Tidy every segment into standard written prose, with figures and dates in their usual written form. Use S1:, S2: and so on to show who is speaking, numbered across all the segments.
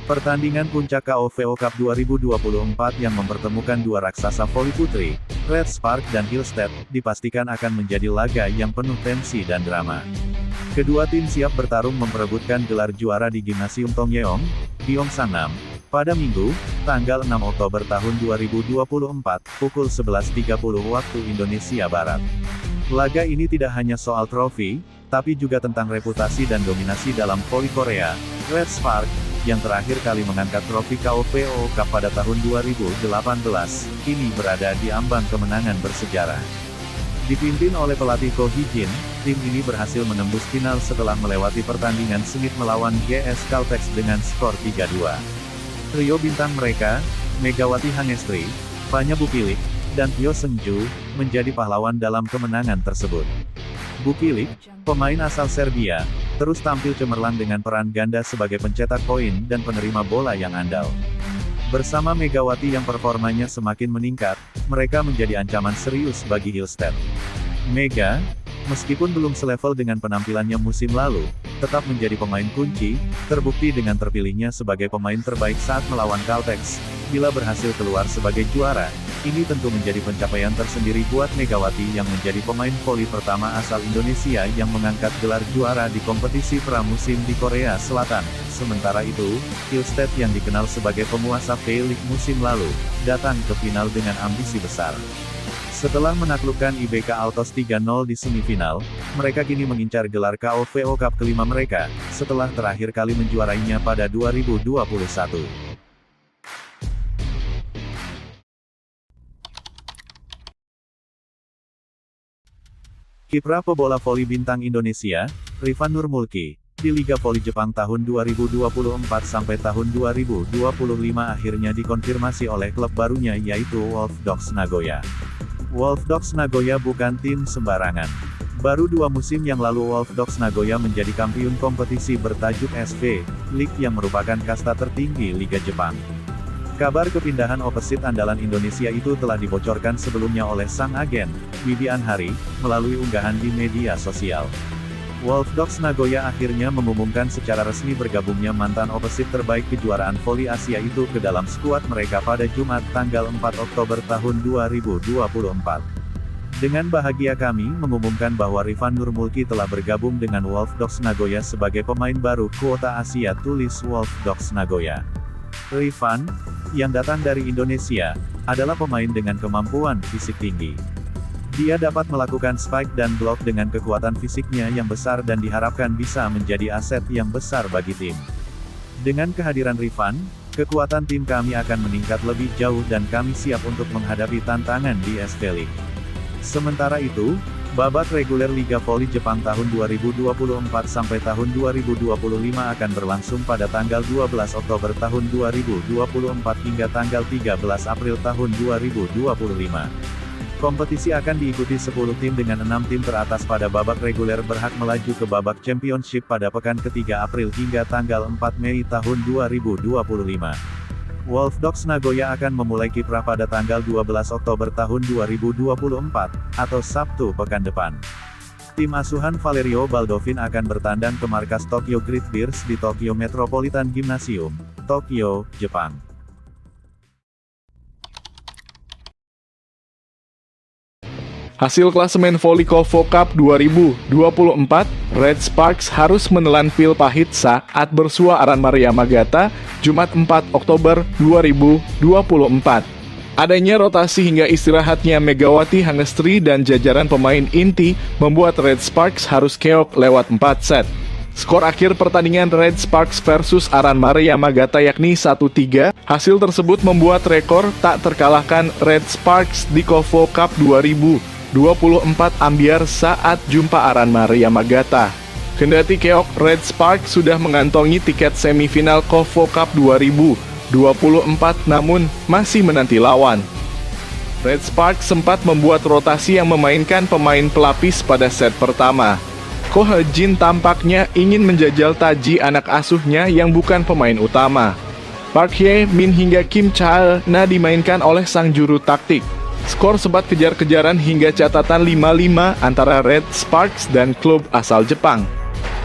S1: Pertandingan puncak KOVO Cup 2024 yang mempertemukan dua raksasa voli putri, Red Spark dan Hillstead, dipastikan akan menjadi laga yang penuh tensi dan drama. Kedua tim siap bertarung memperebutkan gelar juara di Gimnasium Tongyeong, Gyeongsang-nam, pada Minggu, tanggal 6 Oktober tahun 2024, pukul 11.30 waktu Indonesia Barat. Laga ini tidak hanya soal trofi, tapi juga tentang reputasi dan dominasi dalam voli Korea. Red Spark, yang terakhir kali mengangkat trofi KOVO Cup pada tahun 2018, kini berada di ambang kemenangan bersejarah. Dipimpin oleh pelatih Ko Hee-jin, tim ini berhasil menembus final setelah melewati pertandingan sengit melawan GS Caltex dengan skor 3-2. Trio bintang mereka, Megawati Hangestri, Fanya Bukilik, dan Hyo Seung-ju, menjadi pahlawan dalam kemenangan tersebut. Bukilik, pemain asal Serbia, terus tampil cemerlang dengan peran ganda sebagai pencetak poin dan penerima bola yang andal. Bersama Megawati yang performanya semakin meningkat, mereka menjadi ancaman serius bagi Hillstead. Mega, meskipun belum selevel dengan penampilannya musim lalu, tetap menjadi pemain kunci, terbukti dengan terpilihnya sebagai pemain terbaik saat melawan Caltex. Bila berhasil keluar sebagai juara, ini tentu menjadi pencapaian tersendiri buat Megawati yang menjadi pemain voli pertama asal Indonesia yang mengangkat gelar juara di kompetisi pramusim di Korea Selatan. Sementara itu, Hillstead yang dikenal sebagai penguasa V-League musim lalu, datang ke final dengan ambisi besar. Setelah menaklukkan IBK Altos 3-0 di semifinal, mereka kini mengincar gelar KOVO Cup kelima mereka, setelah terakhir kali menjuarainya pada 2021. Kiprah pebola voli bintang Indonesia, Rifan Nurmulki, di Liga Voli Jepang tahun 2024 sampai tahun 2025 akhirnya dikonfirmasi oleh klub barunya yaitu Wolf Dogs Nagoya. Wolf Dogs Nagoya bukan tim sembarangan. Baru 2 musim yang lalu Wolf Dogs Nagoya menjadi kampiun kompetisi bertajuk SV League yang merupakan kasta tertinggi Liga Jepang. Kabar kepindahan opposite andalan Indonesia itu telah dibocorkan sebelumnya oleh sang agen, Wibi Anhari, melalui unggahan di media sosial. Wolf Dogs Nagoya akhirnya mengumumkan secara resmi bergabungnya mantan opposite terbaik kejuaraan voli Asia itu ke dalam skuad mereka pada Jumat tanggal 4 Oktober tahun 2024. Dengan bahagia kami mengumumkan bahwa Rifan Nurmulki telah bergabung dengan Wolf Dogs Nagoya sebagai pemain baru kuota Asia, tulis Wolf Dogs Nagoya. Rifan, yang datang dari Indonesia, adalah pemain dengan kemampuan fisik tinggi. Dia dapat melakukan spike dan block dengan kekuatan fisiknya yang besar dan diharapkan bisa menjadi aset yang besar bagi tim. Dengan kehadiran Rifan, kekuatan tim kami akan meningkat lebih jauh dan kami siap untuk menghadapi tantangan di SV League. Sementara itu, babak reguler Liga Voli Jepang tahun 2024 sampai tahun 2025 akan berlangsung pada tanggal 12 Oktober tahun 2024 hingga tanggal 13 April tahun 2025. Kompetisi akan diikuti 10 tim dengan 6 tim teratas pada babak reguler berhak melaju ke babak championship pada pekan ketiga April hingga tanggal 4 Mei tahun 2025. Wolf Dogs Nagoya akan memulai kiprah pada tanggal 12 Oktober tahun 2024, atau Sabtu pekan depan. Tim asuhan Valerio Baldovin akan bertandang ke markas Tokyo Great Bears di Tokyo Metropolitan Gymnasium, Tokyo, Jepang.
S2: Hasil klasemen voli KOVO Cup 2024, Red Sparks harus menelan pil pahit saat bersua Aran Maria Magata, Jumat 4 Oktober 2024. Adanya rotasi hingga istirahatnya Megawati Hangestri dan jajaran pemain inti membuat Red Sparks harus keok lewat 4 set. Skor akhir pertandingan Red Sparks versus Aran Maria Magata yakni 1-3. Hasil tersebut membuat rekor tak terkalahkan Red Sparks di KOVO Cup 2024 ambiar saat jumpa Aran Maria Magata. Kendati keok, Red Sparks sudah mengantongi tiket semifinal KOVO Cup 2024 namun masih menanti lawan. Red Sparks sempat membuat rotasi yang memainkan pemain pelapis pada set pertama. Ko Hee-jin tampaknya ingin menjajal taji anak asuhnya yang bukan pemain utama. Park Hye-min hingga Kim Cha-na dimainkan oleh sang juru taktik. Skor sempat kejar-kejaran hingga catatan 5-5 antara Red Sparks dan klub asal Jepang.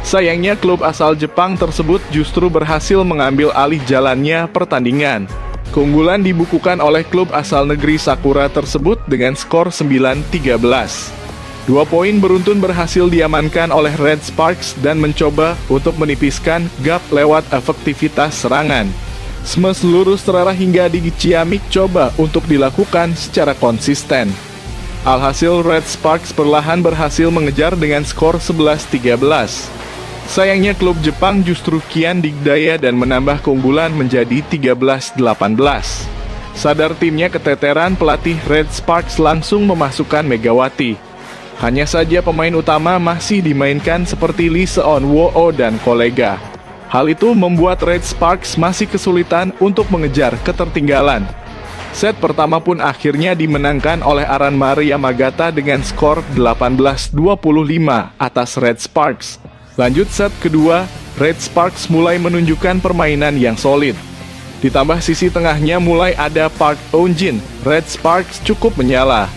S2: Sayangnya klub asal Jepang tersebut justru berhasil mengambil alih jalannya pertandingan. Keunggulan dibukukan oleh klub asal negeri Sakura tersebut dengan skor 9-13. 2 poin beruntun berhasil diamankan oleh Red Sparks dan mencoba untuk menipiskan gap lewat efektivitas serangan. Smash lurus terarah hingga di Ciamik coba untuk dilakukan secara konsisten. Alhasil Red Sparks perlahan berhasil mengejar dengan skor 11-13. Sayangnya klub Jepang justru kian digdaya dan menambah keunggulan menjadi 13-18. Sadar timnya keteteran, pelatih Red Sparks langsung memasukkan Megawati. Hanya saja pemain utama masih dimainkan seperti Lee Seon-woo dan kolega. Hal itu membuat Red Sparks masih kesulitan untuk mengejar ketertinggalan. Set pertama pun akhirnya dimenangkan oleh Aranmare Yamagata dengan skor 18-25 atas Red Sparks. Lanjut set kedua, Red Sparks mulai menunjukkan permainan yang solid. Ditambah sisi tengahnya mulai ada Park Eun-jin, Red Sparks cukup menyala.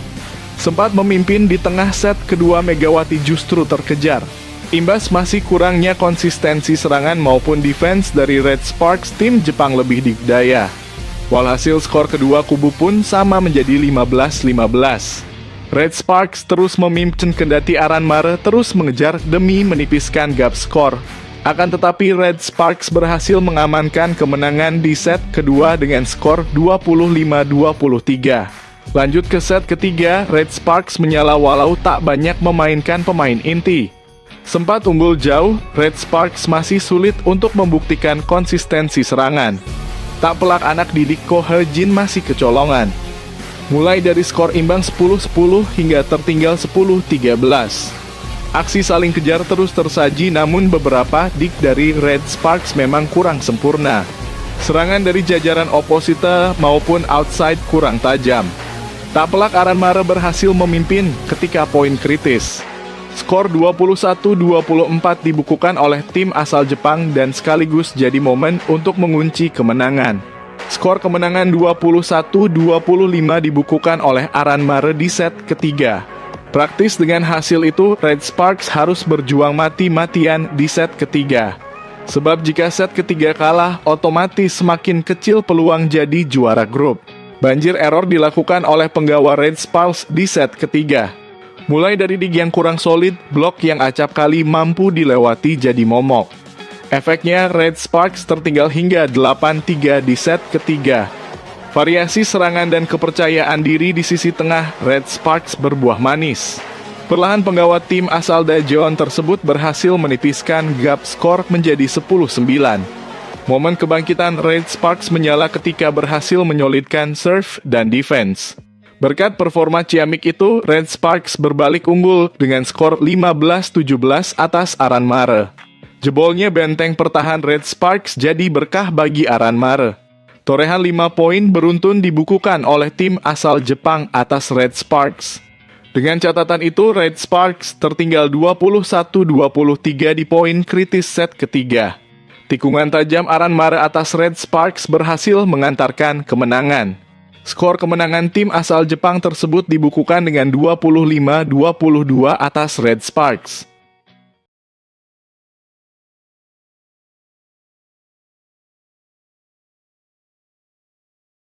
S2: Sempat memimpin di tengah set kedua, Megawati justru terkejar. Imbas masih kurangnya konsistensi serangan maupun defense dari Red Sparks, tim Jepang lebih digdaya. Walhasil skor kedua kubu pun sama menjadi 15-15. Red Sparks terus memimpin kendati Aranmare terus mengejar demi menipiskan gap skor. Akan tetapi Red Sparks berhasil mengamankan kemenangan di set kedua dengan skor 25-23. Lanjut ke set ketiga, Red Sparks menyala walau tak banyak memainkan pemain inti. Sempat unggul jauh, Red Sparks masih sulit untuk membuktikan konsistensi serangan. Tak pelak anak didik Ko He-jin masih kecolongan. Mulai dari skor imbang 10-10 hingga tertinggal 10-13. Aksi saling kejar terus tersaji, namun beberapa dik dari Red Sparks memang kurang sempurna. Serangan dari jajaran oposite maupun outside kurang tajam. Tak pelak Aranmare berhasil memimpin ketika poin kritis. Skor 21-24 dibukukan oleh tim asal Jepang dan sekaligus jadi momen untuk mengunci kemenangan. Skor kemenangan 21-25 dibukukan oleh Aranmare di set ketiga. Praktis dengan hasil itu, Red Sparks harus berjuang mati-matian di set ketiga. Sebab jika set ketiga kalah, otomatis semakin kecil peluang jadi juara grup. Banjir error dilakukan oleh penggawa Red Sparks di set ketiga. Mulai dari dig yang kurang solid, blok yang acap kali mampu dilewati jadi momok. Efeknya Red Sparks tertinggal hingga 8-3 di set ketiga. Variasi serangan dan kepercayaan diri di sisi tengah Red Sparks berbuah manis. Perlahan penggawa tim asal Daejeon tersebut berhasil menipiskan gap skor menjadi 10-9. Momen kebangkitan Red Sparks menyala ketika berhasil menyolidkan serve dan defense. Berkat performa ciamik itu, Red Sparks berbalik unggul dengan skor 15-17 atas Aranmare. Jebolnya benteng pertahan Red Sparks jadi berkah bagi Aranmare. Torehan 5 poin beruntun dibukukan oleh tim asal Jepang atas Red Sparks. Dengan catatan itu, Red Sparks tertinggal 21-23 di poin kritis set ketiga. Tikungan tajam Aranmare atas Red Sparks berhasil mengantarkan kemenangan. Skor kemenangan tim asal Jepang tersebut dibukukan dengan 25-22 atas Red Sparks.